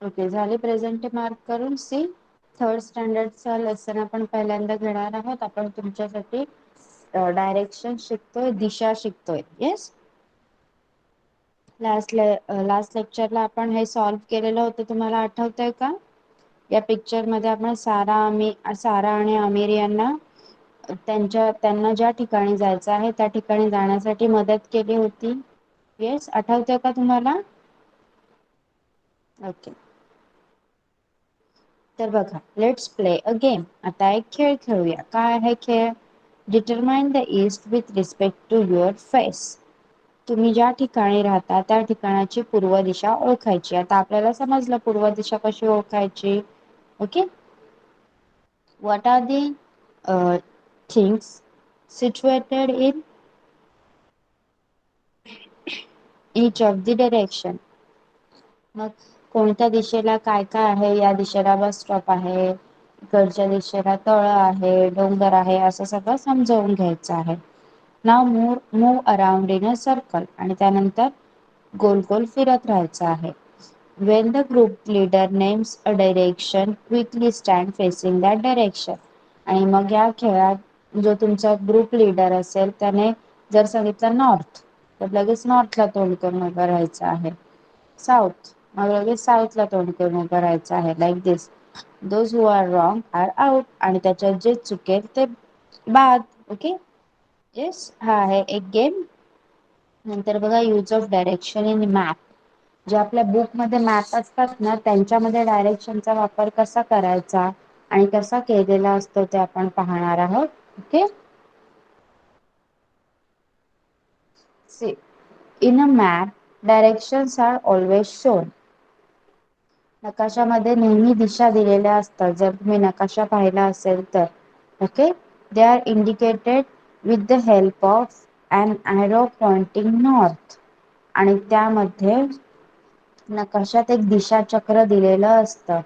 Okay, झाले present mark करून. C, third स्टँडर्डचा lesson आपण पहिल्यांदा घेणार आहोत. आपण तुमच्यासाठी डायरेक्शन शिकतोय, दिशा शिकतोय. येस, लास्ट लेक्चरला आपण हे सॉल्व्ह केलेलं होतं, तुम्हाला आठवतंय का? या पिक्चर मध्ये आपण सारा आणि आमिर यांना त्यांना ज्या ठिकाणी जायचं आहे त्या ठिकाणी जाण्यासाठी मदत केली होती. येस, आठवतंय का तुम्हाला? ओके, तर बघा, लेट्स प्ले अ गेम. आता एक खेळ खेळूया. काय आहे खेळ? Determine the east with respect to your face. तुम्ही ज्या ठिकाणी राहता त्या ठिकाणाची पूर्व दिशा ओळखायची. आता आपल्याला समजलं पूर्व दिशा कशी ओळखायची. Okay, what are the things situated in each of the direction. मग कोणत्या दिशेला काय काय आहे? या दिशेला बस स्टॉप आहे, इकडच्या दिशेला तळ आहे, डोंगर आहे, असं सगळं समजावून घ्यायचं आहे. Now move around in a circle. आणि त्यानंतर गोल गोल फिरत राहायचं आहे. When the group leader names a direction, quickly stand facing that direction. आणि मग या खेळात जो तुमचा ग्रुप लीडर असेल त्याने जर सांगितलं नॉर्थ, तर लगेच नॉर्थला तोंड करून उभं राहायचं आहे. साऊथ, मग लगेच साऊथला तोंड करून उभं राहायचं आहे. Like this. Those who are wrong are out. आणि त्याच्यात जे चुकेल ते बाद. ओके, येस, हा आहे एक गेम. नंतर बघा, use of direction in map. जे आपल्या बुक मध्ये मॅप असतात ना, त्यांच्यामध्ये डायरेक्शनचा वापर कसा करायचा आणि कसा केलेला असतो ते आपण पाहणार आहोत. Okay, see, in a map directions are always shown. नकाशामध्ये नेहमी दिशा दिलेल्या असतात. जर तुम्ही नकाशा पाहिला असेल तर. Okay, they are indicated with the help of an arrow pointing north. आणि त्यामध्ये नकाशात एक दिशा चक्र दिलेलं असतं.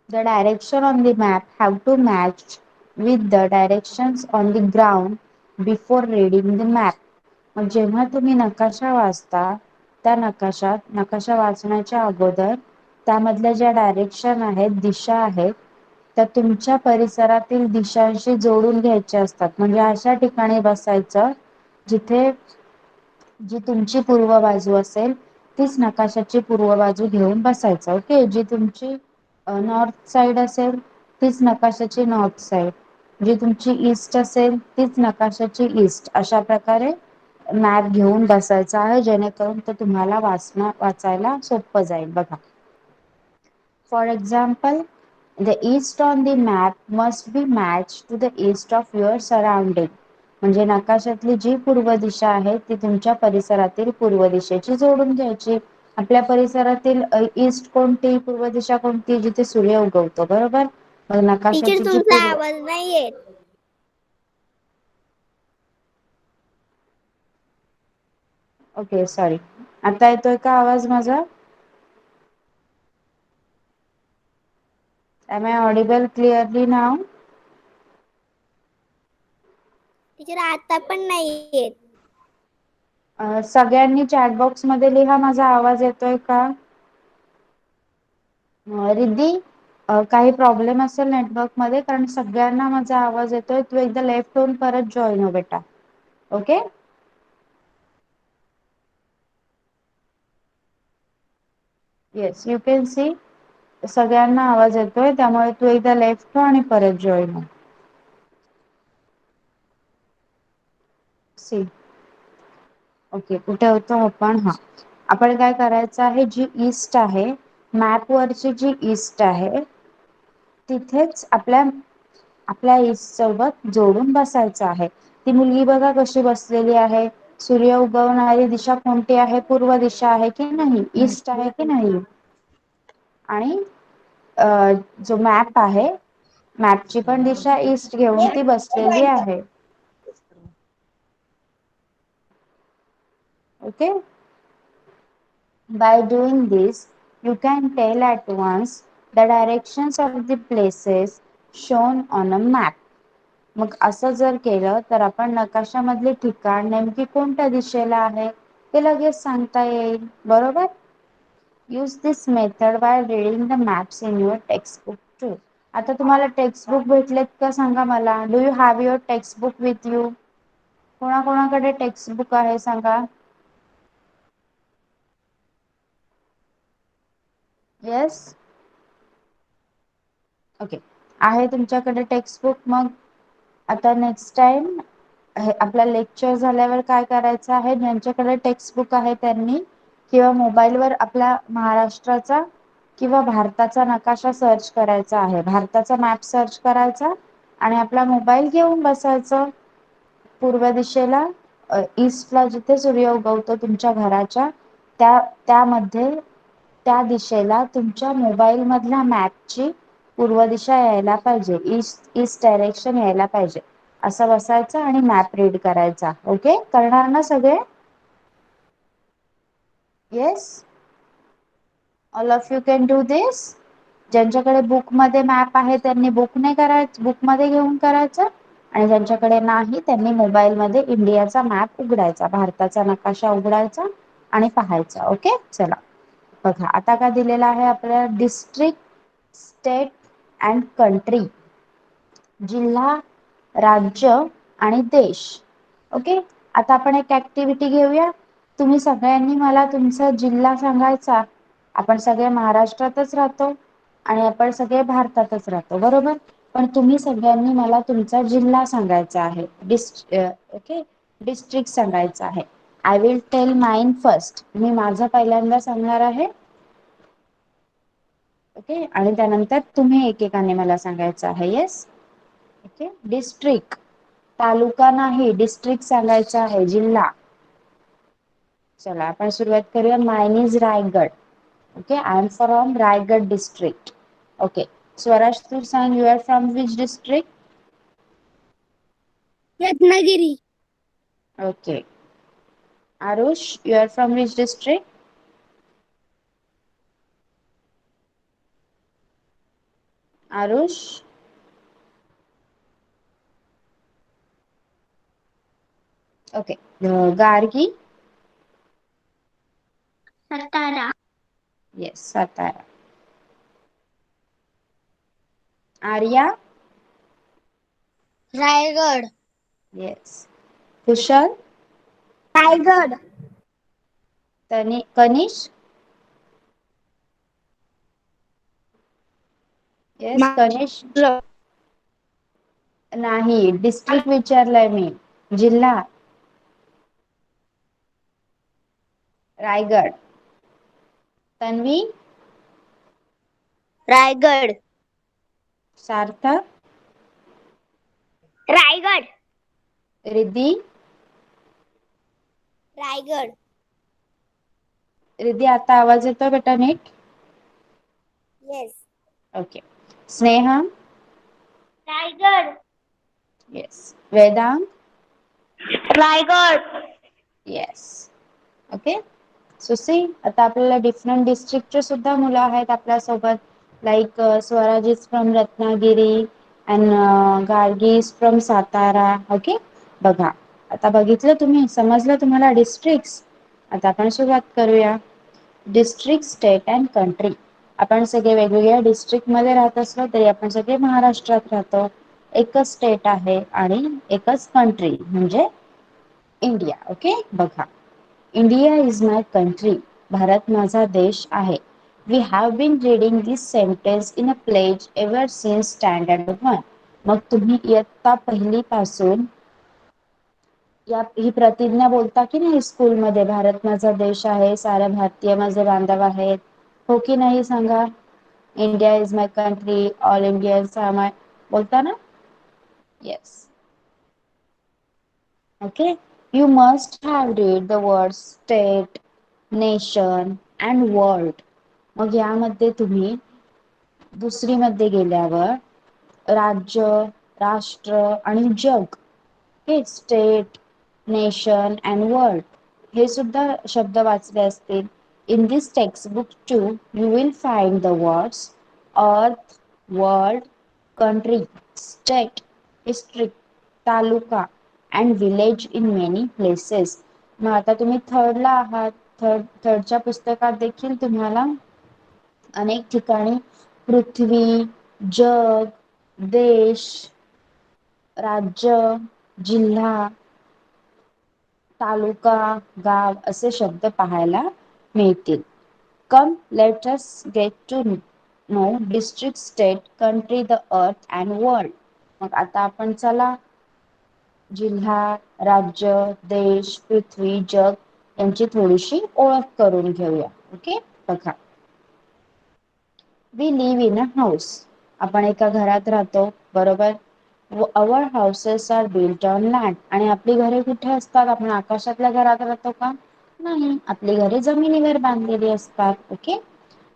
The direction on the map have to match with the directions on the ground before reading the map. मग जेव्हा तुम्ही नकाशा वाचता, त्या नकाशा वाचण्याच्या अगोदर त्यामधल्या ज्या डायरेक्शन आहेत, दिशा आहेत, त्या तुमच्या परिसरातील दिशांशी जोडून घ्यायच्या असतात. म्हणजे अशा ठिकाणी बसायचं जिथे जी तुमची पूर्व बाजू असेल तीच नकाशाची पूर्व बाजू घेऊन बसायचं. ओके, जी तुमची नॉर्थ साइड असेल तीच नकाशाची नॉर्थ साइड, जी तुमची ईस्ट असेल तीच नकाशाची ईस्ट. अशा प्रकारे मॅप घेऊन बसायचा आहे, जेणेकरून तो तुम्हाला वाचायला सोपं जाईल. बघा, for example, the east on the map must be match to the east of your surrounding. म्हणजे नकाशातली जी पूर्व दिशा आहे ती तुमच्या परिसरातील पूर्व दिशेची जोडून घ्यायची. आपल्या परिसरातील ईस्ट कोणती, पूर्व दिशा कोणती? जिथे सूर्य उगवतो, बरोबर. मग टीचर नकाशाची जी तुमचा पूर्व, आवाज नाही येत. Okay, sorry. आता येतोय का आवाज माझा? Am I audible clearly now? Teacher आता पण नाही येत. सगळ्यांनी चॅटबॉक्स मध्ये लिहा, माझा आवाज येतोय का? रिद्धी, काही प्रॉब्लेम असेल नेटवर्क मध्ये, कारण सगळ्यांना माझा आवाज येतोय. तू एकदा लेफ्ट होऊन परत जॉईन हो बेटा. Okay, yes, you can see सगळ्यांना आवाज येतोय. त्यामुळे तू एकदा लेफ्ट हो आणि परत जॉईन हो. सी, ओके, कुठे होतो आपण? हा, आपण काय करायचं आहे, जी ईस्ट आहे मॅप वरची, जी ईस्ट आहे तिथेच आपल्या ईस्ट सोबत जोडून बसायचं आहे. ती मुलगी बघा कशी बसलेली आहे. सूर्य उगवणारी दिशा कोणती आहे? पूर्व दिशा आहे की नाही? ईस्ट आहे की नाही? आणि जो मॅप आहे, मॅपची पण दिशा ईस्ट घेऊन ती बसलेली आहे. Okay, by doing this you can tell at once the directions of the places shown on a map. मग असं जर केलं तर आपण नकाशामधले ठिकाण नेमकी कोणत्या दिशेला आहे ते लगेच सांगता येईल. बरोबर. Use this method by reading the maps in your textbook too. आता तुम्हाला टेक्स्टबुक भेटलेत का सांगा मला. Do you have your textbook with you? कोणाकोणाकडे टेक्स्टबुक आहे सांगा. येस. ओके. आहे तुमच्याकडे टेक्स्टबुक. मग आता नेक्स्ट टाइम आपला लेक्चर झाल्यावर काय करायचं आहे, ज्यांच्याकडे टेक्स्टबुक आहे त्यांनी किंवा मोबाईलवर आपल्या महाराष्ट्राचा किंवा भारताचा नकाशा सर्च करायचा आहे. भारताचा मॅप सर्च करायचा आणि आपला मोबाईल घेऊन बसायचं. पूर्व दिशेला ईस्टला जिथे सूर्य उगवतो तुमच्या घराच्या त्यामध्ये त्या दिशेला तुमच्या मोबाईल मधल्या मॅपची पूर्व दिशा यायला पाहिजे. ईस्ट डायरेक्शन यायला पाहिजे. असं बसायचं आणि मॅप रीड करायचा. ओके. करणार ना सगळे? Yes. All of you can do this. ज्यांच्याकडे बुक मध्ये मॅप आहे त्यांनी बुक ने करायचं, बुक मध्ये घेऊन करायचं. आणि ज्यांच्याकडे नाही त्यांनी मोबाईल मध्ये इंडियाचा मॅप उघडायचा, भारताचा नकाशा उघडायचा आणि पाहायचा. ओके. चला बघा आता काय दिलेला आहे आपल्याला. District, state and country. जिल्हा, राज्य आणि देश. ओके. आता आपण एक ऍक्टिव्हिटी घेऊया. तुम्ही सगळ्यांनी मला तुमचा जिल्हा सांगायचा. आपण सगळे महाराष्ट्रातच राहतो आणि आपण सगळे भारतातच राहतो. बरोबर. पण तुम्ही सगळ्यांनी मला तुमचा जिल्हा सांगायचा आहे. ओके. डिस्ट्रिक्ट सांगायचा आहे. I will tell mine first. मी माझं पहिल्यांदा सांगणार आहे. ओके. आणि त्यानंतर तुम्ही एकेकाने मला सांगायचं आहे. येस. ओके. डिस्ट्रिक्ट, तालुका नाही, डिस्ट्रिक्ट सांगायचा आहे. जिल्हा. चला आपण सुरुवात करूया. Mine is Raigad. Okay. I am from Raigad district. Okay. Swaraj तू सांग. You are from which district? Ratnagiri. Okay. Aarush, you are from which district? Aarush. Okay. Gargi. Satara. Yes, Satara. Arya. Raigad. Yes. Kushal. Raigad. Kanish. Yes Kanish. नाही, डिस्ट्रिक्ट विचारलाय मी. जिल्हा. रायगड. तन्वी. रायगड. सार्थक. रायगड. रिद्धी. रायगड. रिद्धी आता आवाज येतोय बेटा नीट? Yes. Okay. Sneha. Raigad. Yes. Vedant. Raigad. Yes. Okay. Susi, आता आपल्याला डिफरंट डिस्ट्रिक्टचे सुद्धा मुलं आहेत आपल्यासोबत. Like Swaraj is from Ratnagiri and Gargi is from Satara. Okay. बघा आता बघितलं तुम्ही, समजलं तुम्हाला डिस्ट्रिक्ट. आता आपण सुरुवात करूया. District, state and country. आपण सगळे वेगवेगळ्या डिस्ट्रिक्ट मध्ये राहत असलो तरी आपण सगळे महाराष्ट्रात राहतो. एकच स्टेट आहे आणि एकच कंट्री म्हणजे इंडिया. ओके. बघा. India is my country. Bharat माझा देश आहे. We have been reading this sentence in a pledge ever since standard 1. मग तुम्ही इयत्ता पहिली पासून ही प्रतिज्ञा बोलता की नाही स्कूलमध्ये. भारत माझा देश आहे, सारे भारतीय माझे बांधव आहेत. हो की नाही सांगा. India is my country, all Indians are my, बोलता ना? Yes. Okay. You must have read the words state, nation and world. मग यामध्ये तुम्ही दुसरी मध्ये गेल्यावर राज्य, राष्ट्र आणि जग हे स्टेट, नेशन अँड वर्ल्ड हे सुद्धा शब्द वाचले असतील. In this textbook too you will find the words earth, world, country, state, district, taluka and village in many places. मग आता तुम्ही थर्डला आहात. थर्डच्या पुस्तकात देखील तुम्हाला अनेक ठिकाणी पृथ्वी, जग, देश, राज्य, जिल्हा, तालुका, गाव असे शब्द पाहायला मिळतील. Come let us get to know district, state, country, the earth and world. मग आता आपण चला जिल्हा, राज्य, देश, पृथ्वी, जग यांची थोडीशी ओळख करून घेऊया. ओके, बघा. We live in a house. आपण एका घरात राहतो, बरोबर. Our houses are built on land. आणि आपली घरे कुठे असतात? आपण आकाशातल्या घरात राहतो का? नाही, आपली घरे जमिनीवर बांधलेली असतात. Okay.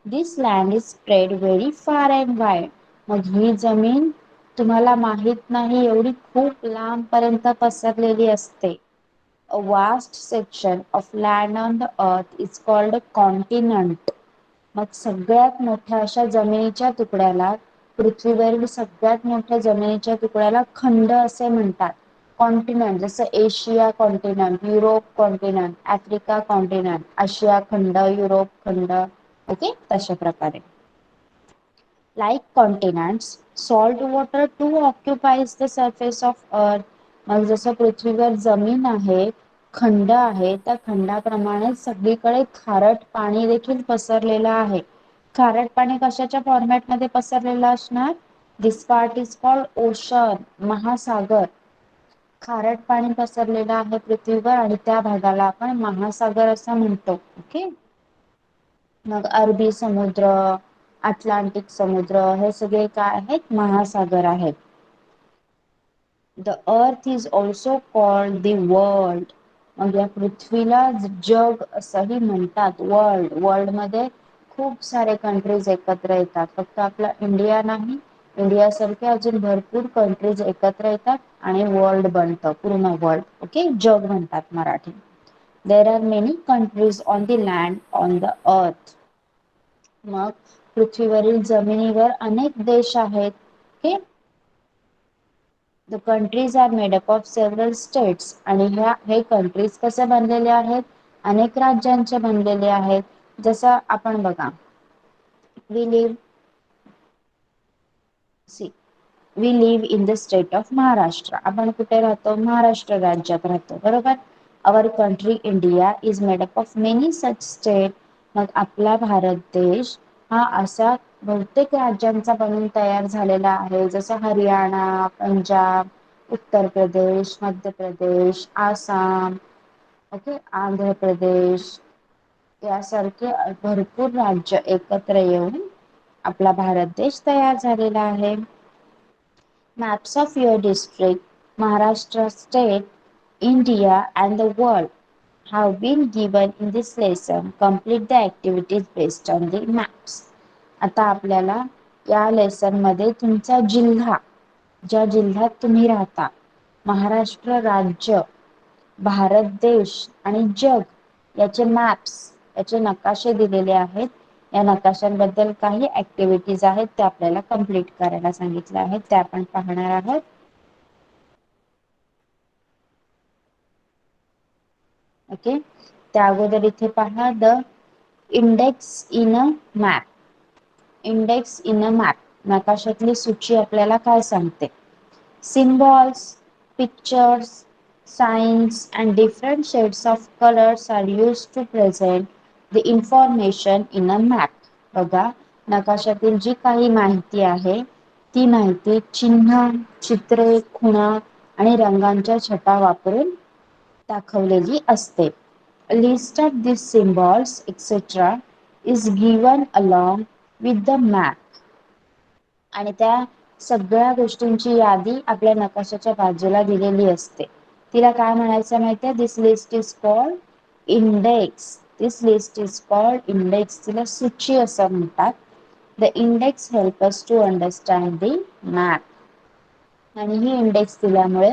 This land is spread very फार अँड वाईड. मग ही जमीन तुम्हाला माहित नाही एवढी खूप लांब पर्यंत पसरलेली असते. A vast section of land on the earth is called a continent. मग सगळ्यात मोठ्या अशा जमिनीच्या तुकड्याला, पृथ्वीवरील सगळ्यात मोठ्या जमिनीच्या तुकड्याला खंड असे म्हणतात. कॉन्टिनेंट, जसं Asia continent, Europe continent, Africa continent, आशिया खंड, युरोप खंड. ओके, तशा प्रकारे. Like continents, salt water too occupies the surface of earth. मग जसं पृथ्वीवर जमीन आहे, खंड आहे, त्या खंडाप्रमाणे सगळीकडे खारट पाणी देखील पसरलेलं आहे. खारट पाणी कशाच्या फॉर्मॅटमध्ये पसरलेलं असणार? दिस पार्ट इज कॉल्ड ओशन, महासागर. खारट पाणी पसरलेलं आहे पृथ्वीवर आणि त्या भागाला आपण महासागर असं म्हणतो. ओके. मग अरबी समुद्र, अटलांटिक समुद्र हे सगळे काय आहेत? महासागर आहेत. The earth is also called the world. मग या पृथ्वीला जग असंही म्हणतात. वर्ल्ड, वर्ल्ड मध्ये खूप सारे कंट्रीज एकत्र येतात. फक्त आपला इंडिया नाही, इंडियासारखे अजून भरपूर कंट्रीज एकत्र येतात आणि वर्ल्ड बनतं, पूर्ण वर्ल्ड. ओके, जग म्हणतात Marathi. There are many countries on the land on the earth. मग पृथ्वीवरील जमिनीवर अनेक देश आहेत. Okay. The countries are made up of several states. आणि हे कंट्रीज कसे बनलेले आहेत? अनेक राज्यांचे बनलेले आहेत. जसं आपण बघा, we live in the state of Maharashtra. आपण कुठे राहतो? महाराष्ट्र राज्यात राहतो, बरोबर. Our country India is made up of many such states. मग आपला भारत देश हा असा बहुतेक राज्यांचा बनून तयार झालेला आहे. जसं हरियाणा, पंजाब, उत्तर प्रदेश, मध्य प्रदेश, आसाम, ओके, आंध्र प्रदेश यासारखे भरपूर राज्य एकत्र येऊन आपला भारत देश तयार झालेला आहे. Maps of your district, Maharashtra state, India and the world have been given in this lesson. Complete the activities based on the maps. आता आपल्याला या लेसन मध्ये तुमचा जिल्हा, ज्या जिल्ह्यात तुम्ही राहता, महाराष्ट्र राज्य, भारत देश आणि जग याचे मॅप्स, याचे नकाशे दिलेले आहेत. या नकाशांबद्दल काही ऍक्टिव्हिटीज आहेत त्या आपल्याला कंप्लीट करायला सांगितल्या आहेत, त्या आपण पाहणार आहोत. ओके, त्या अगोदर इथे पहा, the index in a map. Index in a map, नकाशातली सूची आपल्याला काय सांगते? Symbols, pictures, signs and different shades of colors are used to present the information in a map. बघा, नकाशातील जी काही माहिती आहे ती माहिती चिन्ह, चित्रे, खुणा आणि रंगांच्या छटा वापरून दाखवलेली असते. A list of these symbols etc. is given along with the map. आणि त्या सगळ्या गोष्टींची यादी आपल्या नकाशाच्या बाजूला दिलेली असते. तिला काय म्हणायचं माहितीये? This list is called index. This list is called index. तिला सूची असं म्हणतात. The index help us to understand the map. आणि ही इंडेक्स दिल्यामुळे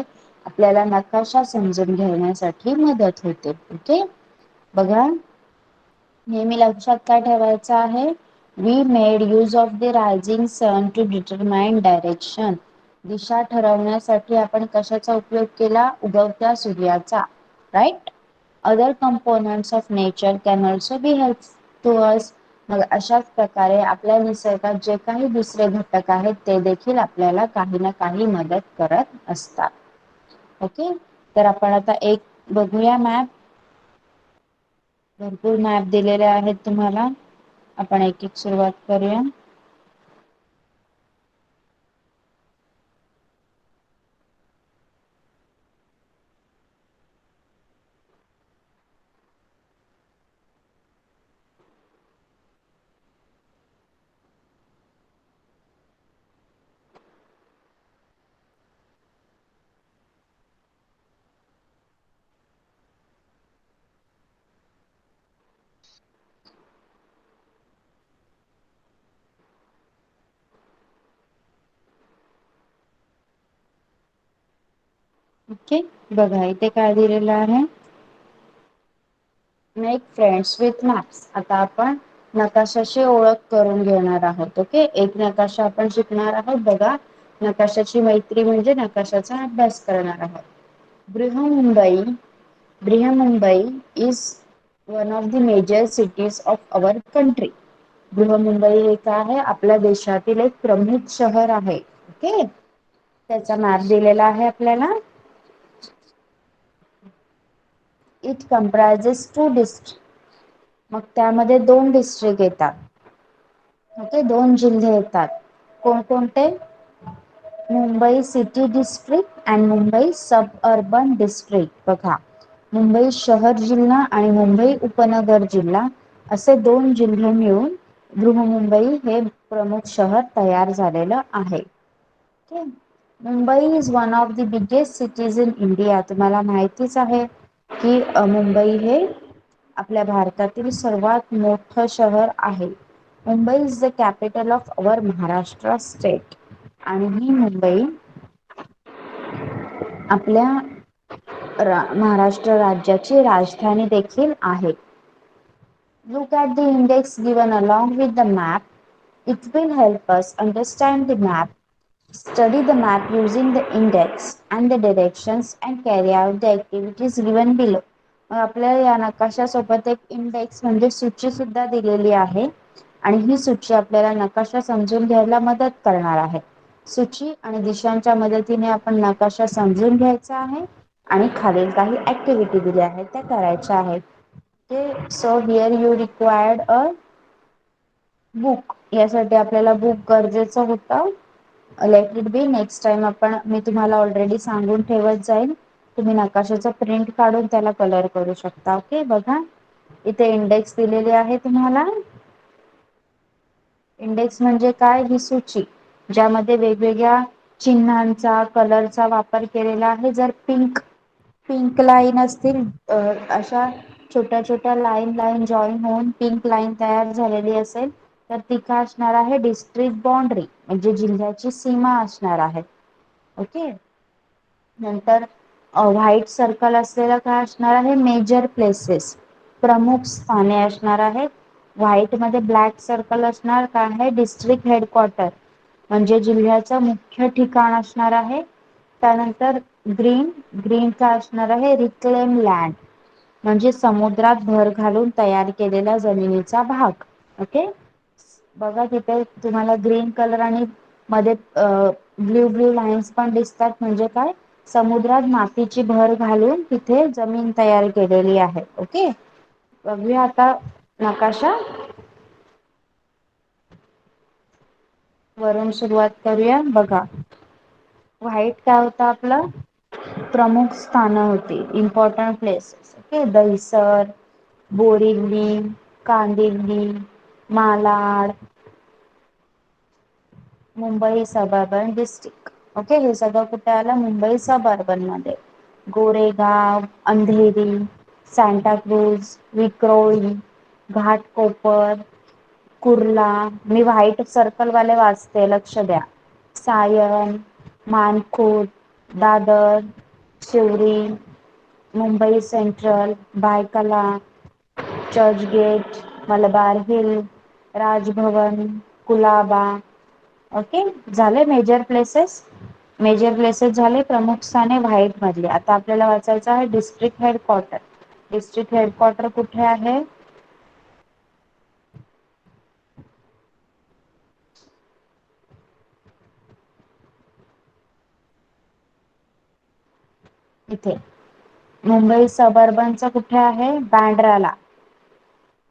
आपल्याला नकाशा समजून घेण्यासाठी मदत होते. ओके, बघा, नेहमी लक्षात काय ठेवायचं आहे? We made use of the rising sun to determine direction. दिशा ठरवण्यासाठी आपण कशाचा उपयोग केला? उगवत्या सूर्याचा, right. other components of nature can also be helpful to us. मग अशाच प्रकारे आपल्या निसर्गात जे काही दुसरे घटक आहेत ते देखील आपल्याला काही ना काही मदत करत असतात. ओके, तर आपण आता एक बघूया मॅप. भरपूर मॅप दिलेले आहेत तुम्हाला. आपण एक एक सुरुवात करूया. ओके, बघा इथे काय दिलेलं आहे. Make friends with maps. आता आपण नकाशाची ओळख करून घेणार आहोत. ओके, एक नकाशा आपण शिकणार आहोत. बघा, नकाशाची मैत्री म्हणजे नकाशाचा अभ्यास करणार आहोत. Brihanmumbai is one of the major cities of our country. Brihanmumbai हे काय आहे, आपल्या देशातील एक प्रमुख शहर आहे. ओके, त्याचा मॅप दिलेला आहे आपल्याला. It comprises 2 district. मग त्यामध्ये 2 डिस्ट्रिक्ट येतात. ओके, 2 जिल्हे येतात. कोणकोणते? मुंबई सिटी डिस्ट्रिक्ट आणि मुंबई सब अर्बन डिस्ट्रिक्ट. बघा, मुंबई शहर जिल्हा आणि मुंबई उपनगर जिल्हा असे 2 जिल्हे मिळून बृहन्मुंबई हे प्रमुख शहर तयार झालेलं आहे. Okay, Mumbai is one of the biggest cities in India. तुम्हाला माहितीच आहे की मुंबई हे आपल्या भारतातील सर्वात मोठं शहर आहे. Mumbai is the capital of our Maharashtra state. आणि ही मुंबई आपल्या महाराष्ट्र राज्याची राजधानी देखील आहे. Look at the index given along with the map. It will help us understand the map, study the map using the index and the directions and carry out the activities given below. आपल्याला या नकाशासोबत एक index म्हणजे सूची सुद्धा दिलेली आहे आणि ही सूची आपल्याला नकाशा समजून घ्यायला मदत करणार आहे. सूची आणि दिशांच्या मदतीने आपण नकाशा समजून घ्यायचा आहे आणि खालील काही ऍक्टिव्हिटी दिल्या आहेत त्या करायच्या आहेत. So here you required a book. यासाठी आपल्याला बुक गरजेचं होतं. Let it be, next time मी तुम्हाला ऑलरेडी सांगून ठेवत जाईल. तुम्ही नकाशाचा प्रिंट काढून त्याला कलर करू शकता. ओके, बघा इथे इंडेक्स दिलेली आहे तुम्हाला. इंडेक्स म्हणजे काय? ही सूची ज्यामध्ये वेगवेगळ्या चिन्हांचा कलरचा वापर केलेला आहे. जर पिंक लाईन असतील, अशा छोट्या छोट्या लाईन जॉईन होऊन पिंक लाईन तयार झालेली असेल तर ती काय असणार आहे? डिस्ट्रिक्ट बाउंड्री म्हणजे जिल्ह्याची सीमा असणार आहे. ओके, नंतर व्हाईट सर्कल असलेलं काय असणार आहे? मेजर प्लेसेस, प्रमुख स्थाने असणार आहेत. व्हाईट मध्ये ब्लॅक सर्कल असणार काय आहे? डिस्ट्रिक्ट हेडक्वार्टर म्हणजे जिल्ह्याचं मुख्य ठिकाण असणार आहे. त्यानंतर ग्रीन काय असणार आहे? रिक्लेम लँड म्हणजे समुद्रात भर घालून तयार केलेल्या जमिनीचा भाग. ओके, बघा तिथे तुम्हाला ग्रीन कलर आणि मध्ये ब्ल्यू लाईन्स पण दिसतात. म्हणजे काय? समुद्रात मातीची भर घालून तिथे जमीन तयार केलेली आहे. ओके, बघूया आता नकाशा. वरून सुरुवात करूया. बघा, व्हाईट काय होतं आपलं? प्रमुख स्थानं होती, important places. Okay, Dahisar, Borivali, Kandivali, Malad, Mumbai suburban district. Okay, हे सगळं कुठे आलं? मुंबई सब अर्बन मध्ये. गोरेगाव, अंधेरी, सांताक्रूज, विक्रोळी, घाटकोपर, कुर्ला. मी व्हाईट सर्कलवाले वाचते, लक्ष द्या. Sion, Mankhurd, Dadar, Sewri, Mumbai central, Byculla, Churchgate, Malabar hill, Raj Bhavan, Colaba. Okay, झाले मेजर प्लेसेस. मेजर प्लेसेस झाले, प्रमुख स्थाने व्हाईट मधले. आता आपल्याला वाचायचं आहे डिस्ट्रिक्ट हेडक्वार्टर. डिस्ट्रिक्ट हेडक्वार्टर कुठे आहे? इथे. मुंबई सबअर्बनचा कुठे आहे? बँड्राला.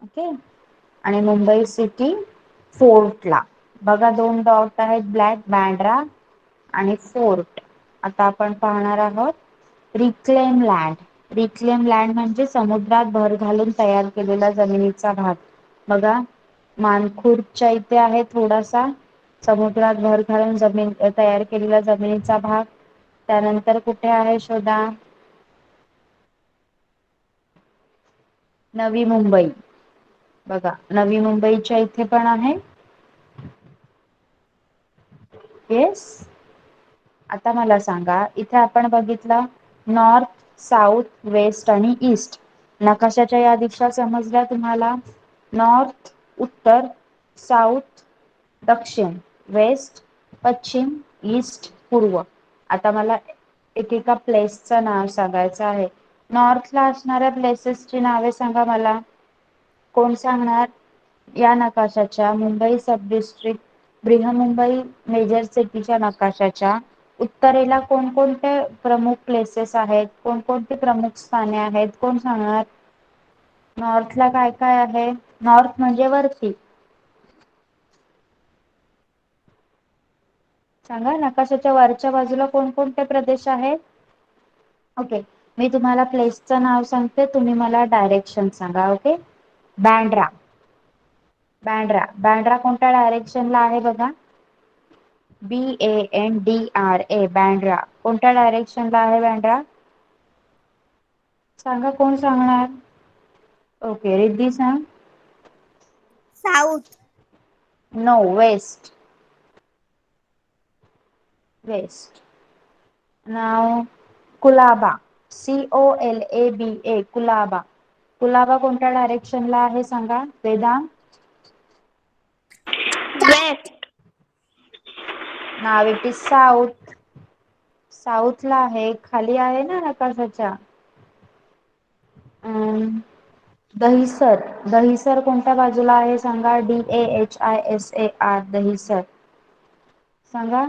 ओके. आणि मुंबई सिटी फोर्टला. बघा 2 डॉट आहेत ब्लॅक, बँड्रा आणि फोर्ट. आता आपण पाहणार आहोत रिक्लेम लँड. रिक्लेम लँड म्हणजे समुद्रात भर घालून तयार केलेला जमिनीचा भाग. बघा मानखुर्दच्या इथे आहे थोडासा समुद्रात भर घालून जमीन तयार केलेला जमिनीचा भाग. त्यानंतर कुठे आहे शोधा? नवी मुंबई. बघा नवी मुंबईच्या इथे पण आहे. येस. आता मला सांगा इथे आपण बघितलं नॉर्थ, साऊथ, वेस्ट आणि ईस्ट. नकाशाच्या या दिशा समजल्या तुम्हाला? नॉर्थ उत्तर, साऊथ दक्षिण, वेस्ट पश्चिम, ईस्ट पूर्व. आता मला एकेका प्लेसचं नाव सांगायचं आहे. नॉर्थला असणाऱ्या प्लेसेसची नावे सांगा मला. कोण सांगणार? या नकाशाच्या मुंबई सब डिस्ट्रिक्ट बृहमुंबई मेजर सिटीच्या नकाशाच्या उत्तरेला कोणकोणते प्रमुख प्लेसेस आहेत? कोणकोणती प्रमुख स्थाने आहेत? कोण सांगणार? नॉर्थला काय काय आहे? नॉर्थ म्हणजे वरती. सांगा नकाशाच्या वरच्या बाजूला कोणकोणते प्रदेश आहेत? ओके. मी तुम्हाला प्लेसचं नाव सांगते, तुम्ही मला डायरेक्शन सांगा. ओके. बँड्रा. बँड्रा. बँड्रा कोणत्या डायरेक्शनला आहे बघा? BANDRA बँड्रा. कोणत्या डायरेक्शनला आहे बँड्रा? सांगा कोण सांगणार? ओके. रिद्धी सांग. साऊथ. No, west. वेस्ट. नाव कुलाबा. COLABA कुलाबा. कुलाबा कोणत्या डायरेक्शनला आहे सांगा? वेदांत. वेस्ट. नाव इट इज साऊथ. साऊथला आहे, खाली आहे ना नकाशाच्या. दहिसर. दहिसर कोणत्या बाजूला आहे सांगा? DAHISAR दहिसर. सांगा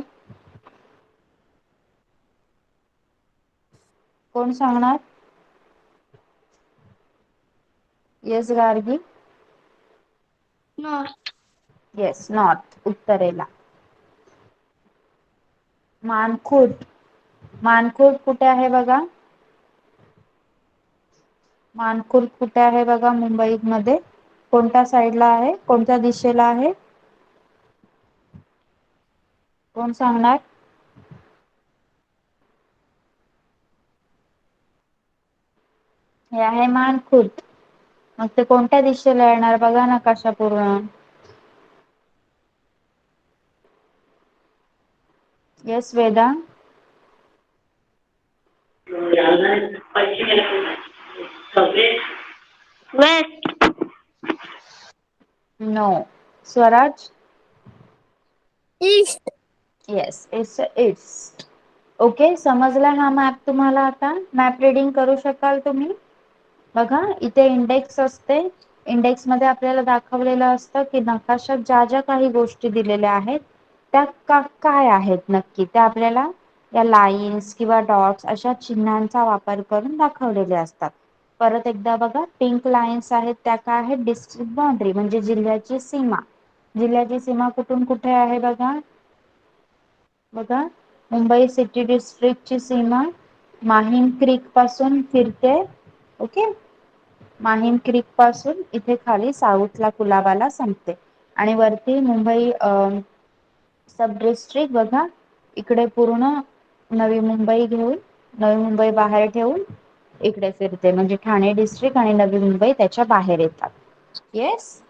कोण सांगणार? Yes Gargi. North. Yes north उत्तरेला. मानखुर्द. मानखुर्द कुठे आहे बघा? मानखुर्द कुठे आहे बघा मुंबई मध्ये? कोणत्या साईडला आहे? कोणत्या दिशेला आहे? कोण सांगणार? हे आहे मानखुर्द. मग ते कोणत्या दिशेला येणार बघा नकाशा पूर्ण. Yes Veda. West. No. Swaraj. East. Yes it's east. Okay. समजला हा मॅप तुम्हाला? आता मॅप रीडिंग करू शकाल तुम्ही? बघा इथे इंडेक्स असते. इंडेक्स मध्ये आपल्याला दाखवलेलं असतं की नकाशात ज्या ज्या काही गोष्टी दिलेल्या आहेत त्या काय आहेत नक्की, त्या आपल्याला या लाईन्स किंवा डॉट्स अशा चिन्हांचा वापर करून दाखवलेले असतात. परत एकदा बघा पिंक लाईन्स आहेत त्या काय आहेत? डिस्ट्रिक्ट बाउंड्री म्हणजे जिल्ह्याची सीमा. जिल्ह्याची सीमा कुठून कुठे आहे बघा? बघा मुंबई सिटी डिस्ट्रिक्टची सीमा माहीम क्रीक पासून फिरते. ओके. माहीम क्रीक पासून इथे खाली साऊथला कुलाबाला संपते. आणि वरती मुंबई सब डिस्ट्रिक्ट बघा इकडे पूर्ण नवी मुंबई घेऊन, नवी मुंबई बाहेर ठेवून इकडे फिरते. म्हणजे ठाणे डिस्ट्रिक्ट आणि नवी मुंबई त्याच्या बाहेर येतात. येस.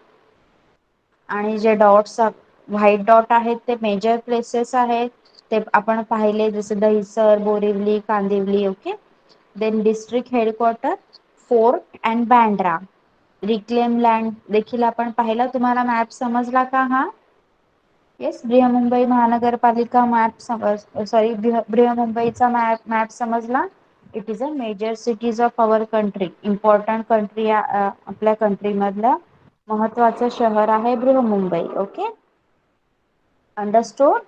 आणि जे डॉट्स व्हाईट डॉट आहेत ते मेजर प्लेसेस आहेत. ते आपण पाहिले जसे Dahisar, Borivali, Kandivali. Okay. Then district headquarter Fort and Bandra. Reclaim land देखील आपण पाहिला. तुम्हाला मॅप समजला का हा? येस. बृहमुंबई महानगरपालिका मॅप बृहमुंबईचा मॅप समजला? It is a major cities of our country. Important country आपल्या कंट्री मधलं महत्वाचं शहर आहे Brihanmumbai. Okay, understood.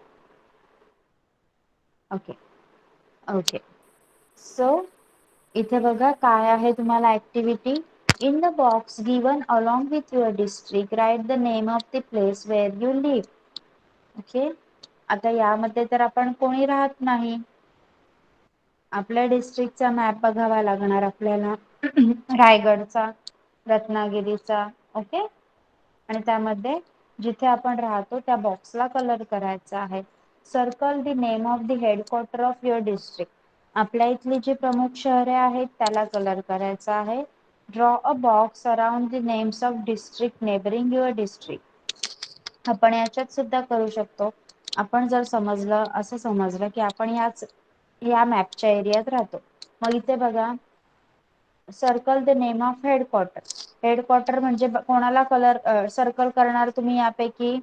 Okay okay. So इथे बघा काय आहे तुम्हाला activity. In the box given along with your district write the name of the place where you live. Okay, आता यामध्ये तर आपण कोणी राहत नाही. आपल्या डिस्ट्रिक्टचा मॅप बघावा लागणार आपल्याला, रायगडचा, रत्नागिरीचा. ओके, आणि त्यामध्ये जिथे आपण राहतो त्या बॉक्सला कलर करायचा आहे. Circle the name of the headquarter of your district. आपल्या इथली जी प्रमुख शहरे आहेत त्याला कलर करायचा आहे. Draw a box around the names of district neighbouring your district. आपण याच्यात सुद्धा करू शकतो. आपण जर समजलं, असं समजलं की आपण या मॅपच्या एरियात राहतो, मग इथे बघा circle the name of headquarter. Headquarter म्हणजे कोणाला कलर सर्कल करणार तुम्ही यापैकी.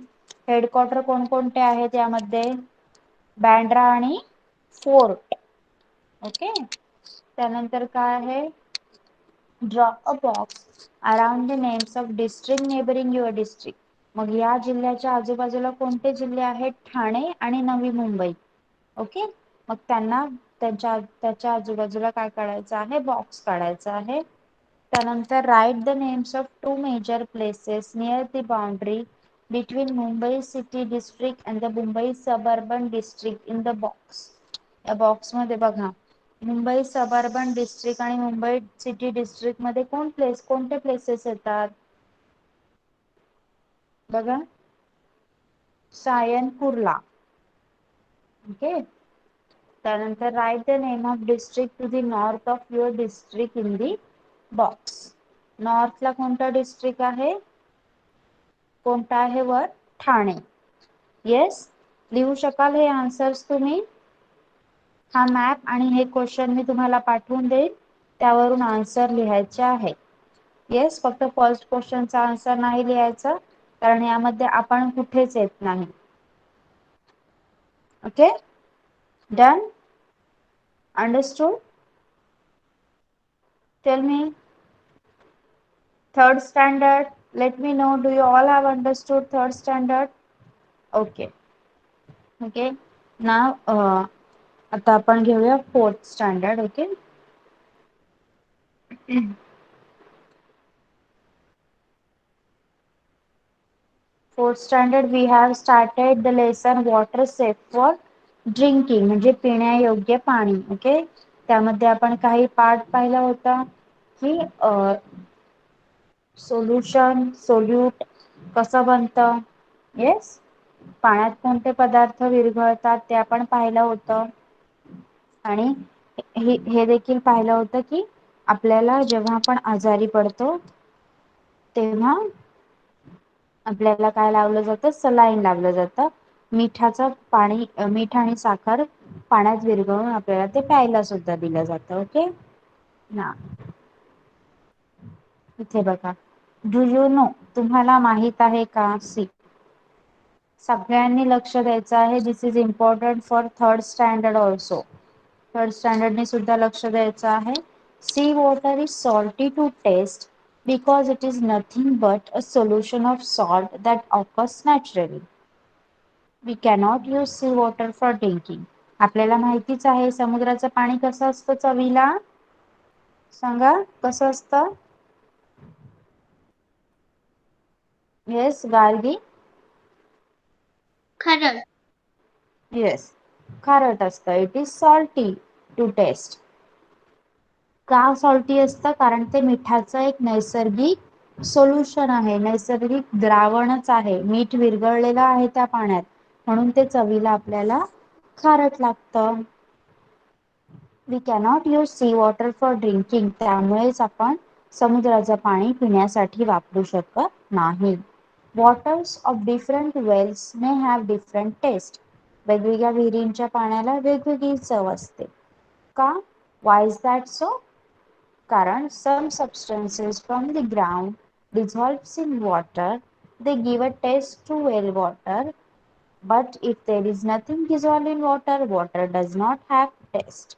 हेडक्वार्टर कोणकोणते आहेत यामध्ये, बँड्रा आणि फोर्ट. ओके, त्यानंतर काय आहे, draw a box around the names of district neighbouring your district. मग या जिल्ह्याच्या आजूबाजूला कोणते जिल्हे आहेत, ठाणे आणि नवी मुंबई. ओके, मग त्यांना त्याच्या आजूबाजूला काय काढायचं आहे, बॉक्स काढायचा आहे. त्यानंतर write the names of two major places near the boundary between Mumbai city district and the Mumbai suburban district in the box. या बॉक्स मध्ये बघा मुंबई सबअर्बन डिस्ट्रिक्ट आणि मुंबई सिटी डिस्ट्रिक्ट मध्ये कोणते प्लेसेस येतात बघा. सायनपूरला. ओके, त्यानंतर write the name of district to the north of your district in the box. नॉर्थला कोणता डिस्ट्रिक्ट आहे, कोणता आहे वर, ठाणे. येस, लिहू शकाल हे आन्सर्स तुम्ही. हा मॅप आणि हे क्वेश्चन मी तुम्हाला पाठवून देईन, त्यावरून आन्सर लिहायचे आहे. येस, फक्त फर्स्ट क्वेश्चनचा आन्सर नाही लिहायचा, कारण यामध्ये आपण कुठेच येत नाही. Okay, done, understood. Tell me, third standard, let me know, do you all have understood third standard? Okay, okay. Now आता आपण घेऊया fourth standard. Okay, fourth standard we have started the lesson water safe for drinking, म्हणजे पिण्यायोग्य पाणी. Okay, त्यामध्ये आपण काही part पाहिला होता की सोल्युशन, सोल्यूट कसं बनतं. येस, पाण्यात कोणते पदार्थ विरघळतात ते आपण पाहिलं होतं. आणि हे देखील पाहिलं होतं की आपल्याला जेव्हा आपण आजारी पडतो तेव्हा आपल्याला काय लावलं जातं, सलाईन लावलं जातं. मीठ आणि साखर पाण्यात विरघळून आपल्याला ते प्यायला सुद्धा दिलं जातं. ओके, ना इथे बघा, डू यू नो, तुम्हाला माहित आहे का. सी, सगळ्यांनी लक्ष द्यायचं आहे. This is important for third standard also. Third स्टँडर्डने सुद्धा लक्ष द्यायचं आहे. Sea water is salty to taste because it is nothing but a solution of salt that occurs naturally. We cannot use sea water for drinking. आपल्याला माहितीच आहे समुद्राचं पाणी कसं असतं चवीला. सांगा कसं असतं. येस, गार्गी. खारट. येस, खारट असतं. It is salty to taste. का सॉल्टी असतं, कारण ते मिठाचं एक नैसर्गिक सोल्युशन आहे, नैसर्गिक द्रावणच आहे. मीठ विरघळलेलं आहे त्या पाण्यात, म्हणून ते चवीला आपल्याला खारट लागतं. We cannot use sea water for drinking, त्यामुळेच आपण समुद्राचं पाणी पिण्यासाठी वापरू शकत नाही. Waters of different wells may have different taste. वेगवेगळ्या विहिरींच्या पाण्याला वेगवेगळी चव असते. का, वाय इज दॅट सो, कारण some substances from the ground dissolves in water, they give a taste to well water, but if there is nothing dissolved in water, water does not have taste.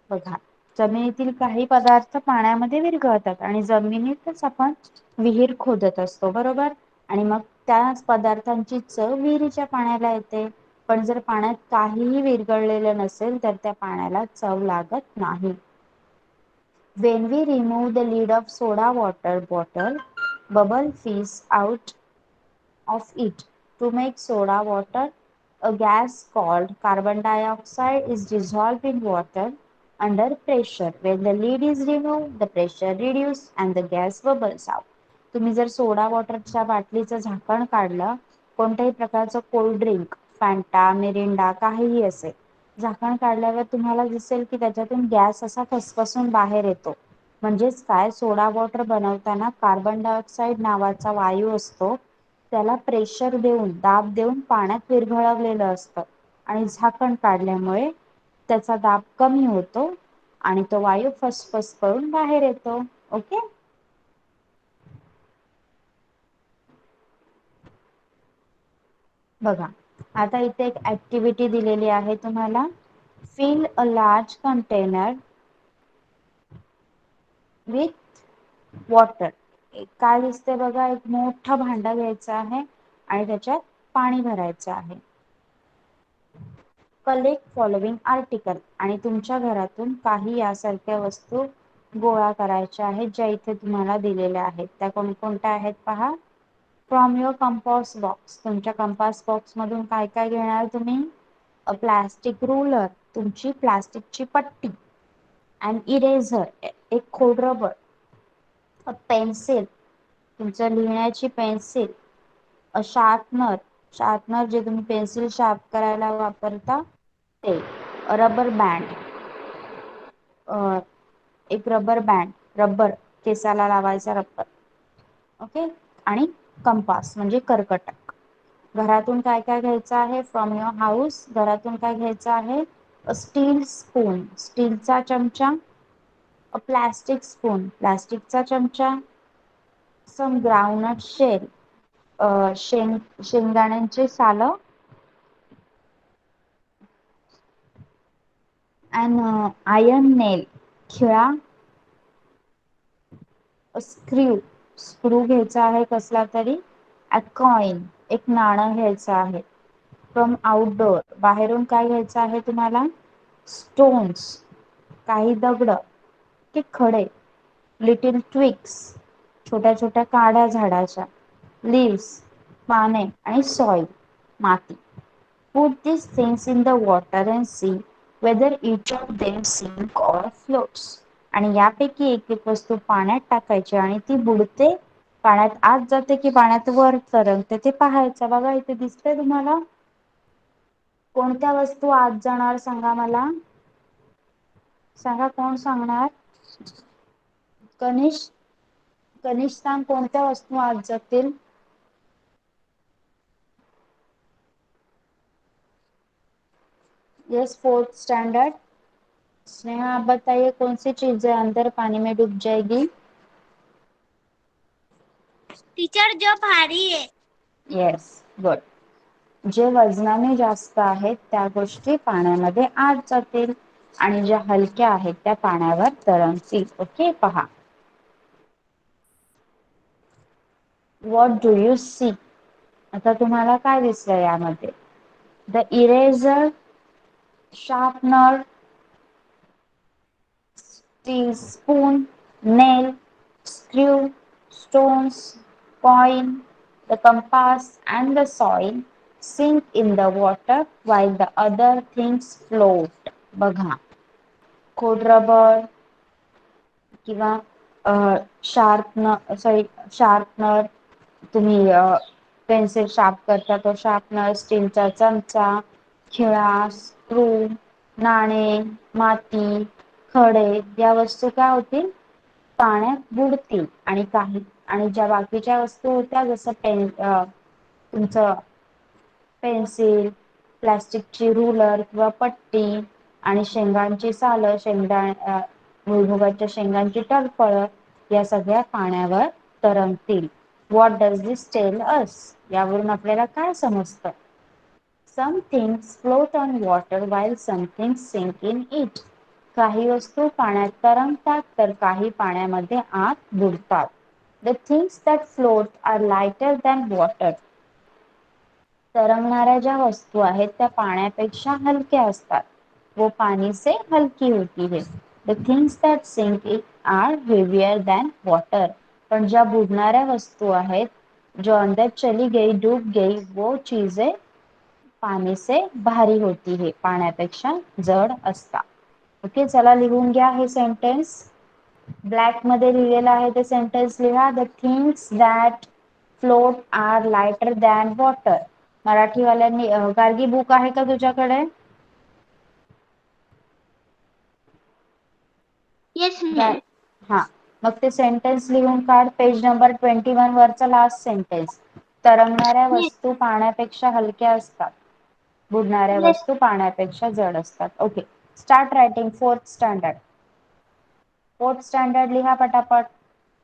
बघा, जमिनीतील काही पदार्थ पाण्यामध्ये विरघळतात आणि जमिनीतच आपण विहीर खोदत असतो बरोबर. आणि मग त्या पदार्थांची चव विहिरीच्या पाण्याला येते. पण जर पाण्यात काहीही विरघळलेलं नसेल तर त्या पाण्याला चव लागत नाही. When we remove the lid of soda water bottle, bubble fizzes out of it. To make soda water, a gas called carbon dioxide is dissolved in water under pressure. When the lid is removed, the pressure reduces and the gas bubbles out. तुम्ही जर सोडा वॉटरच्या बाटलीचं झाकण काढलं, कोणत्याही प्रकारचं cold drink, Fanta, Mirinda काहीही असेल, झाकण काढल्यावर तुम्हाला दिसेल की त्याच्यातून गॅस असा फसफसून बाहेर येतो. म्हणजेच काय, सोडा वॉटर बनवताना कार्बन डायऑक्साइड नावाचा वायू असतो, त्याला प्रेशर देऊन, दाब देऊन पाण्यात विरघळवलेलं असतं आणि झाकण काढल्यामुळे त्याचा दाब कमी होतो आणि तो वायू फसफस करून बाहेर येतो. ओके. बघा, आता इथे एक ऍक्टिव्हिटी दिलेली आहे तुम्हाला. Fill a large container with water. काय दिसते बघा, एक मोठं भांडं घ्यायचं आहे आणि त्याच्यात पाणी भरायचं आहे. Collect following article. आणि तुमच्या घरातून काही यासारख्या वस्तू गोळा करायच्या आहेत ज्या इथे तुम्हाला दिलेल्या आहेत. त्या कोणकोणत्या आहेत पहा. From your compass box. तुमच्या कंपास बॉक्स मधून काय काय घेणार तुम्ही. अ प्लास्टिक रूलर, तुमची प्लास्टिकची पट्टी. अँड इरेझर, एक खोडरबर. अ पेन्सिल, तुमचं लिहिण्याची पेन्सिल. अ शार्पनर, शार्पनर जे तुम्ही पेन्सिल शार्प करायला वापरता ते. रबर बँड, एक रबर बँड, रबर केसाला लावायचा रबर. ओके. आणि कंपास म्हणजे कर्कटक. घरातून काय काय घ्यायचं आहे. फ्रॉम युअर हाऊस, घरातून काय घ्यायचं आहे. अ स्टील स्पून, स्टीलचा चमचा. अ प्लास्टिक स्पून, प्लास्टिकचा चमचा. सम ग्राउंडनट शेल, शेंगदाण्यांचे साल. अँड आयर्न नेल, खिळा. स्क्रू, स्क्रू घ्यायचा आहे कसला तरी. अ कॉइन, एक नाणं घ्यायचं आहे. फ्रॉम आउटडोअर, बाहेरून काय घ्यायचं आहे तुम्हाला. स्टोन्स, काही दगड की खडे. लिटिल ट्विक्स, छोट्या छोट्या काड्या झाडाच्या. लिव्स, पाने. आणि सॉइल, माती. Put these things in the water and see whether each of them sink or floats. आणि यापैकी एक एक वस्तू पाण्यात टाकायची आणि ती बुडते, पाण्यात आत जाते की पाण्यात वर तरंगते ते पाहायचं. बघा इथे दिसतंय तुम्हाला. कोणत्या वस्तू आत जाणार सांगा मला. सांगा, कोण सांगणार. कनिष, कनिष सांग, कोणत्या वस्तू आत जातील. Yes, fourth standard. स्नेहा, आप बताइए कौन सी चीजें अंदर पानी में डूब जाएगी। टीचर, जो भारी है। Yes, good. जे वजनाने जास्त आहेत त्या गोष्टी पाण्यामध्ये आत जातील आणि ज्या हलक्या आहेत त्या पाण्यावर तरंगतील. ओके, पहा. What do you see. आता तुम्हाला काय दिसलं यामध्ये. The eraser, sharpener, teaspoon, nail, screw, stones, coin, the compass and the soil sink in the water while the other things float. बघा, खोडरबर किंवा शार्पनर, तुम्ही पेन्सिल शार्प करता तो शार्पनर, स्टीलचा चमचा, खिळा, स्क्रू, नाणे, माती, खडे या वस्तू काय होतील, पाण्यात बुडतील. आणि ज्या बाकीच्या वस्तू होत्या जसं तुमचं पेन्सिल, प्लास्टिकची रूलर किंवा पट्टी आणि शेंगांची सालं, भुईमुगाच्या शेंगांची टरफळ, या सगळ्या पाण्यावर तरंगतील. What does this tell us. यावरून आपल्याला काय समजतं. Some things float on water while some things sink in it. काही वस्तू पाण्यात तरंगतात तर काही पाण्यामध्ये आत बुडतात. The things that float are lighter than water. तरंगणाऱ्या ज्या वस्तू आहेत त्या पाण्यापेक्षा हलक्या असतात वो पानी से हलकी होती है. The things that sink are heavier than water. पण ज्या बुडणाऱ्या वस्तू आहेत जो अंदर चली गई डूब गई वो चीजें पानी से भारी होती है पाण्यापेक्षा जड असतात. ओके चला लिहून घ्या हे सेंटेन्स. ब्लॅक मध्ये लिहिलेलं आहे ते सेंटेन्स लिहा. The things that float are lighter than water. मराठीवाल्यांनी गार्गी बुक आहे का तुझ्याकडे? Yes ma'am. हा मग ते सेंटेन्स लिहून काढ. पेज नंबर 21 वरचा लास्ट सेंटेन्स. तरंगणाऱ्या वस्तू पाण्यापेक्षा हलक्या असतात. बुडणाऱ्या येस. वस्तू पाण्यापेक्षा जड असतात. Okay start writing. Fourth standard. Fourth standard लिहा पटापट.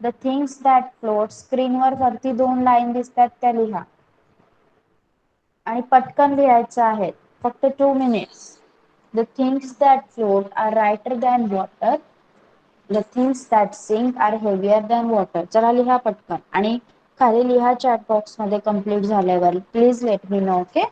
The things that float. स्क्रीनवर वरती 2 लाईन दिसतात त्या लिहा आणि पटकन लिहायचं आहे. फक्त 2 minutes. The things that float are lighter than water. The things that sink are heavier than water. चला लिहा पटकन आणि खाली लिहा चॅट बॉक्स मध्ये कंप्लीट झाल्यावर. Please let me know. Okay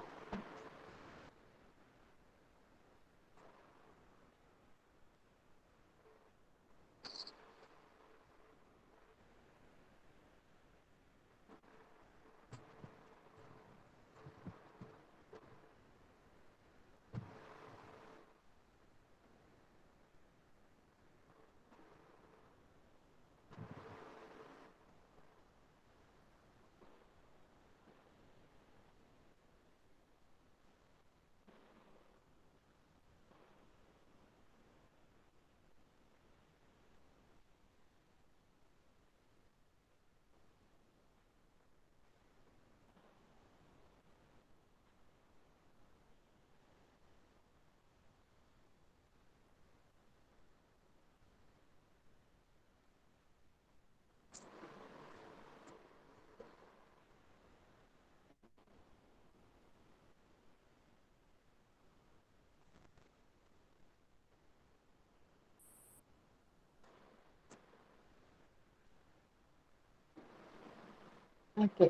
okay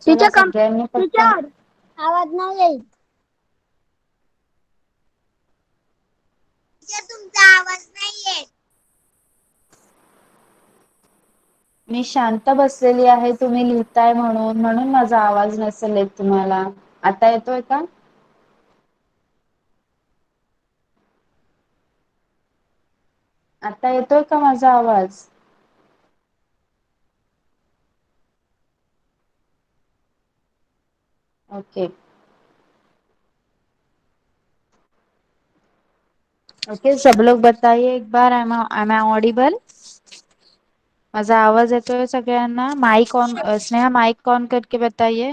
चला टीचर सगळ्यांनी पटकन. टीचर आवाज नाही येत. टीचर तुमचा आवाज नाही येत. मी शांत बसलेली आहे तुम्ही लिहिताय म्हणून माझा आवाज नसेल येत तुम्हाला. आता येतोय का? आता येतोय का माझा आवाज? ओके ओके सब लोग बताइए एक बार. M I audible? माझा आवाज येतोय सगळ्यांना? Mic on. Sneha mic on करके बताइए.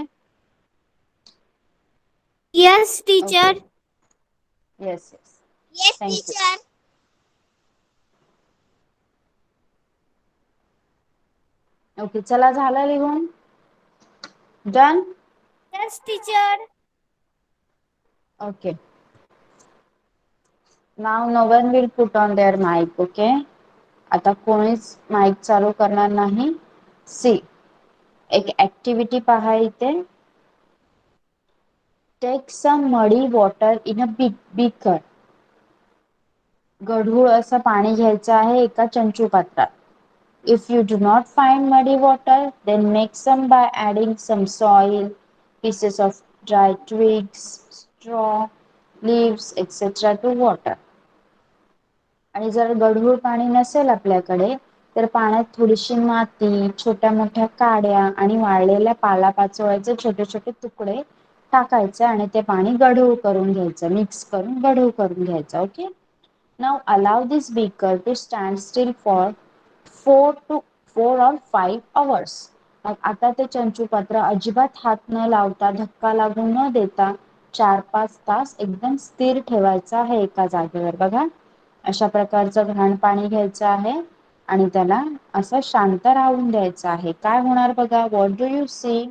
Yes okay teacher. Yes yes yes thank you. Teacher. Okay चला झालं लिहून. Done. Yes teacher. Okay now no one will put on their mic. Okay आता कोणीच माइक चालू करणार नाही. सी एक ऍक्टिव्हिटी पहा इथे. टेक सम मडी वॉटर इन अ बीकर. गढूळ असं पाणी घ्यायचं आहे एका चंचू पात्रात. If you do not find muddy water, then make some by adding some soil, pieces of dry twigs, straw, leaves, etc. to water. आणि जर गढूळ पाणी नसेल आपल्याकडे तर पाण्यात थोडीशी माती, छोट्या मोठ्या काड्या आणि वाळलेल्या पालापाचोळ्याचे छोटे छोटे तुकडे टाकायचे आणि ते पाणी गढूळ करून घ्यायचं. मिक्स करून गढूळ करून घ्यायचं. Okay now allow this beaker to stand still for 4 or 5 hours. मग आता ते चंचू पात्र अजिबात हात न लावता धक्का लागू न देता 4-5 तास एकदम स्थिर ठेवायचं आहे एका जागेवर. बघा अशा प्रकारचं घाण पाणी घ्यायचं आहे आणि त्याला असं शांत राहून द्यायचं आहे. काय होणार बघा. What do you see?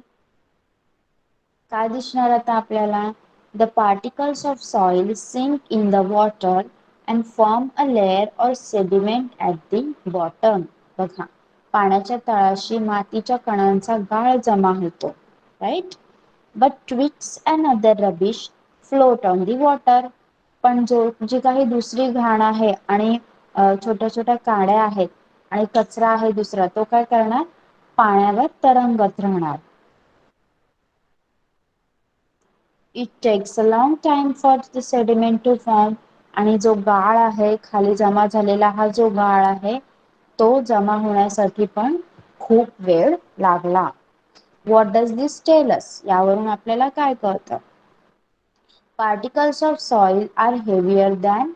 काय दिसणार आता आपल्याला? The particles of soil sink in the water and form a layer or sediment at the bottom. बघा, पाण्याच्या तळाशी मातीच्या कणांचा गाळ जमा होतो. Right? But twigs and other rubbish float on the water. पण जी काही दुसरी घाण आहे आणि छोट्या छोट्या काड्या आहेत आणि कचरा आहे दुसरा, तो काय करणार? पाण्यावर तरंगत राहणार. It takes a long time for the sediment to form. आणि जो गाळ आहे खाली जमा झालेला, हा जो गाळ आहे तो जमा होण्यासाठी पण खूप वेळ लागला. What does this tell us? यावरून आपल्याला काय कळतं? Particles of soil are heavier than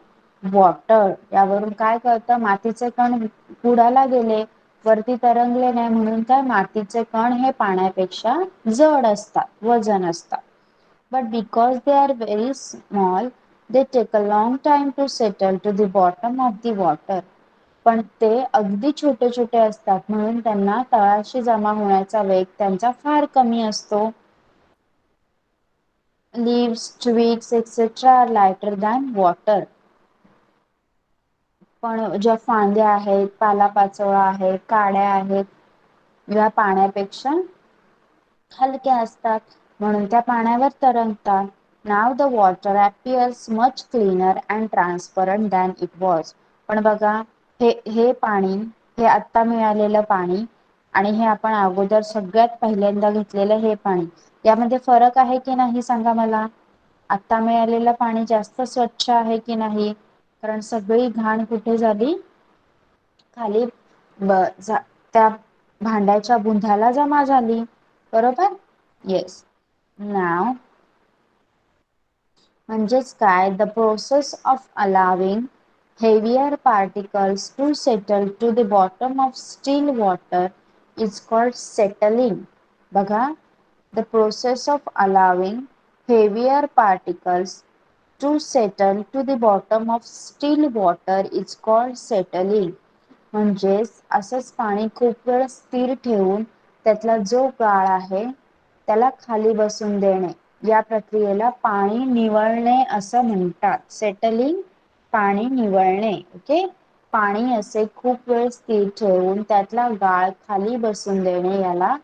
water. यावरून काय कळतं? मातीचे कण बुडाला गेले, वरती तरंगले नाही, म्हणून काय मातीचे कण हे पाण्यापेक्षा जड असतात, वजन असतात. But because they are very small, they take a long time to settle to the bottom of the water. पण ते अगदी छोटे छोटे असतात, म्हणून त्यांना तळाशी जमा होण्याचा वेग त्यांचा फार कमी असतो. Leaves, twigs, etc. are lighter than water. पण ज्या फांद्या आहेत, पालापाचोळा आहे, काड्या आहेत, या पाण्यापेक्षा हलक्या असतात, म्हणून त्या पाण्यावर तरंगतात. Now the water appears much cleaner and transparent than it was. पण बघा, हे पाणी, हे आता मिळालेलं पाणी आणि हे आपण अगोदर सगळ्यात पहिल्यांदा घेतलेलं हे पाणी, यामध्ये फरक आहे की नाही सांगा मला? आता मिळालेलं पाणी जास्त स्वच्छ आहे की नाही? कारण सगळी घाण कुठे झाली? खाली त्या भांड्याच्या बुंध्याला जमा झाली. बरोबर? येस. नाव म्हणजेच काय? The process of allowing heavier particles to settle to the bottom of still water is called settling. बघा, the process of allowing heavier particles to settle to the bottom of still water is called settling. म्हणजेच असंच पाणी खूप वेळ स्थिर ठेवून त्यातला जो गाळ आहे त्याला खाली बसून देणे, या प्रक्रियेला पाणी निवळणे असं म्हणतात. सेटलिंग, पाणी निवळणे. ओके, पाणी असे खूप वेळ स्थिर ठेवून त्यातला गाळ खाली बसून देणे याला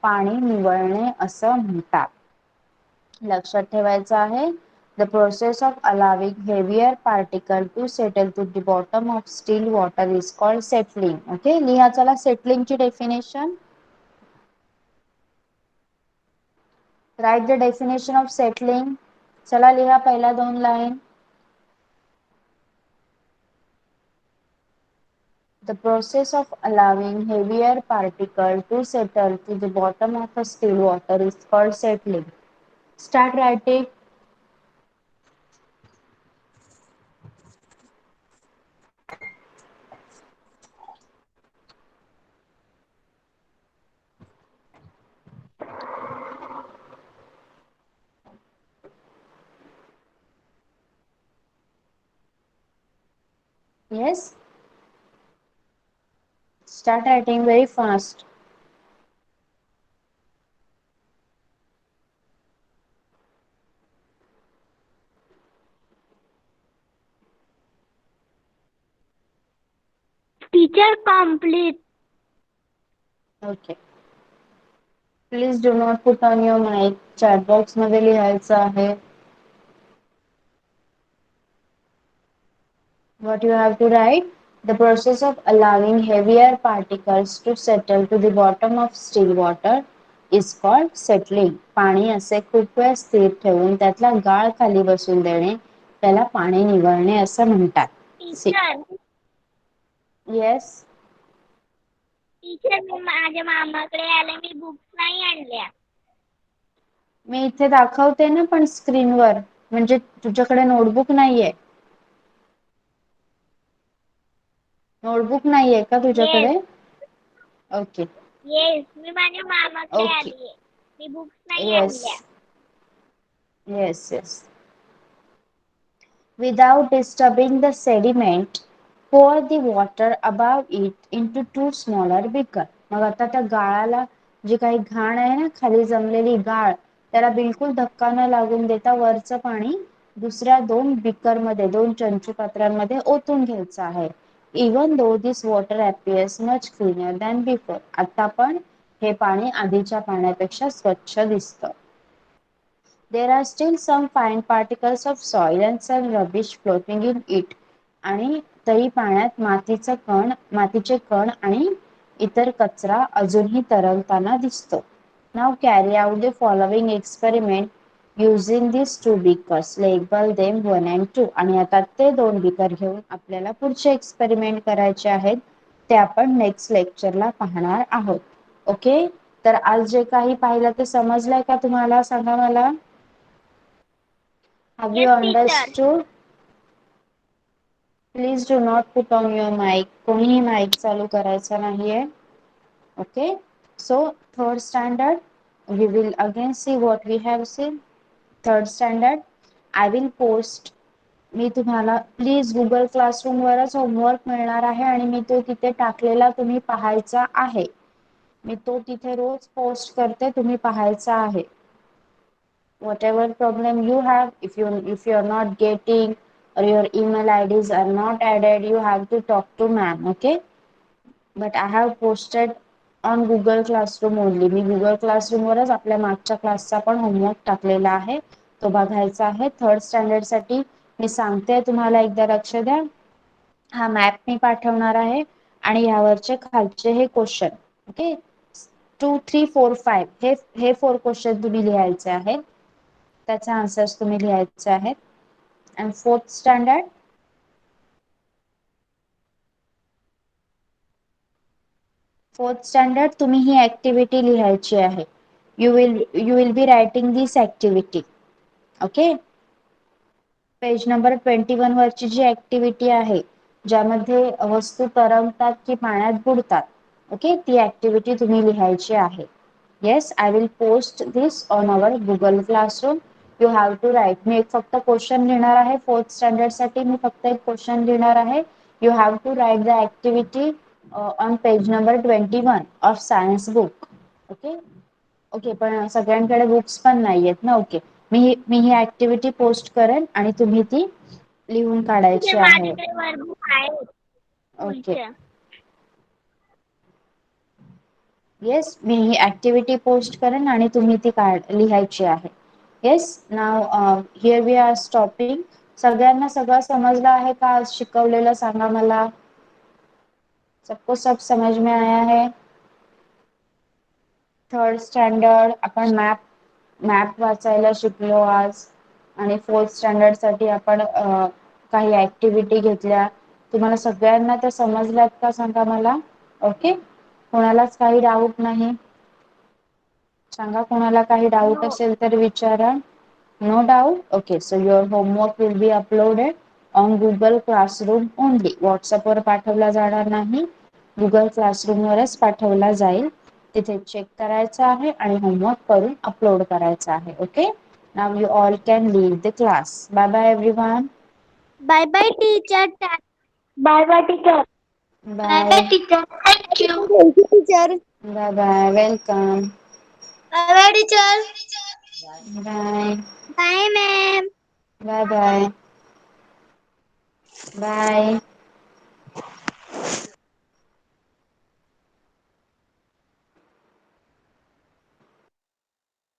पाणी निवळणे असं म्हणतात. लक्षात ठेवायचं आहे. The process of allowing heavier particle to settle to the bottom of still water is called settling. Okay, लिहा चला settling ची definition. Write the definition of settling. चला लिहा पहिला 2 line. The process of allowing heavier particle to settle to the bottom of a still water is called settling. Start writing. Yes. Start writing very fast. Teacher complete. Okay. Please do not put on your mic. Chat box मध्ये लिहायचं आहे. What you have to write? The process of allowing heavier particles to settle to the bottom of still water is called settling. पाणी असे खूप वेळ स्थिर ठेवून त्यातला गाळ खाली बसून देणे त्याला पाणी निवळणे असं म्हणतात. टीचर. Yes. टीचर, मी माझ्या मामाकडे आले, मी बुक्स नाही आणल्या. मी इथे दाखवते ना पण स्क्रीनवर, म्हणजे तुझ्याकडे नोटबुक नाहीये. नोटबुक नाहीये का तुझ्याकडे? ओके. येस, मी माझ्या मामाकडे आलीये, मी बुक्स नाही आणल्या. Yes, yes. Without disturbing the sediment, pour the water above it into 2 smaller beakers. मग आता त्या गाळाला जी काही घाण आहे ना, खाली जमलेली गाळ, त्याला बिलकुल धक्का न लागून देता वरचं पाणी दुसऱ्या दोन बिकर मध्ये, दोन चंचू पात्रांमध्ये ओतून घ्यायचं आहे. Even though this water appears much cleaner than before. आता पण हे पाणी आधीच्या पाण्यापेक्षा स्वच्छ दिसतं. There are still some fine particles of soil and some rubbish floating in it. आणि तरी पाण्यात मातीचे कण आणि इतर कचरा अजूनही तरंगताना दिसतो. Now carry out the following experiment using these two beakers. Label them 1 and 2. आणि आता ते दोन बीकर घेऊन आपल्याला पुढचे एक्सपेरिमेंट करायचे आहेत. ते आपण नेक्स्ट लेक्चरला पाहणार आहोत. ओके, तर आज जे काही पाहिलं ते समजलंय का तुम्हाला? सांगा मला. Have you yes teacher. understood? Please do not put on your mic. कोणीही माईक चालू करायचा नाहीये. Okay, so third standard, we will again see what we have seen. Third standard, I will post. मी तुम्हाला प्लीज गुगल क्लासरूम वरच homework मिळणार आहे आणि मी तो तिथे टाकलेला तुम्ही पाहायचा आहे. मी तो तिथे रोज पोस्ट करते, तुम्ही पाहायचा आहे. Whatever problem you have, if you are not getting or your email IDs are not added, you have to talk to ma'am. Okay, but I have posted on Google Classroom only. Me Google Classroom वरच आपल्या मागच्या क्लासचा पण homework टाकलेला आहे, तो बघायचा आहे. थर्ड स्टँडर्ड साठी मी सांगते तुम्हाला, एकदा लक्ष द्या. हा मॅप मी पाठवणार आहे आणि यावरचे खालचे हे क्वेश्चन. ओके, 2, 3, 4, 5 हे 4 क्वेश्चन तुम्ही लिहायचे आहेत. त्याचे आन्सर्स तुम्ही लिहायचे आहेत. अँड फोर्थ स्टँडर्ड तुम्ही ही ऍक्टिव्हिटी लिहायची आहे. You will be writing this activity. Okay, page number 21 वरची जी ऍक्टिव्हिटी आहे, ज्यामध्ये वस्तू तरंगतात की पाण्यात बुडतात, ओके, ती ऍक्टिव्हिटी तुम्ही लिहायची आहे. Yes, I will post this on our Google classroom. You have to write. मी एक फक्त क्वेश्चन लिहिणार आहे. फोर्थ स्टँडर्ड साठी मी फक्त एक क्वेश्चन लिहिणार आहे. You have to write the activity on page number 21 of science book. Okay, okay, पण सगळ्यांकडे बुक्स पण नाहीयेत ना. ओके, मी ही ऍक्टिव्हिटी पोस्ट करेन आणि तुम्ही ती लिहून टीचर काढायची आहे. माझ्याकडे वर्कबुक आहे ओके, स्कूलच्या. येस, मी ही ऍक्टिव्हिटी पोस्ट करेन आणि तुम्ही ती लिहायची आहे. Yes, now here we are stopping. सगळ्यांना सगळं समजलं आहे का? आज शिकवलेलं सांगा मला. सबको सब समझ में आया है? थर्ड स्टँडर्ड आपण मॅप वाचायला शिकलो आज. आणि फोर्थ स्टँडर्ड साठी आपण काही ऍक्टिव्हिटी घेतल्या. तुम्हाला सगळ्यांना त्या समजल्यात का? सांगा मला. ओके, कोणालाच काही डाऊट नाही? सांगा, कोणाला काही डाऊट नो. असेल तर विचारा. No doubt. Okay, so your homework will be uploaded on Google classroom only. WhatsApp वर पाठवला जाणार नाही, गुगल क्लासरूम वरच पाठवला जाईल. तिथे चेक करायचं आहे आणि होमवर्क करून अपलोड करायचं आहे. Okay, now you all can leave the class. Bye bye everyone. Bye bye teacher. Bye bye teacher. Bye bye bye teacher. Thank you. Thank you teacher. Bye bye. Welcome. Bye bye teacher. Bye bye ma'am. Bye bye bye.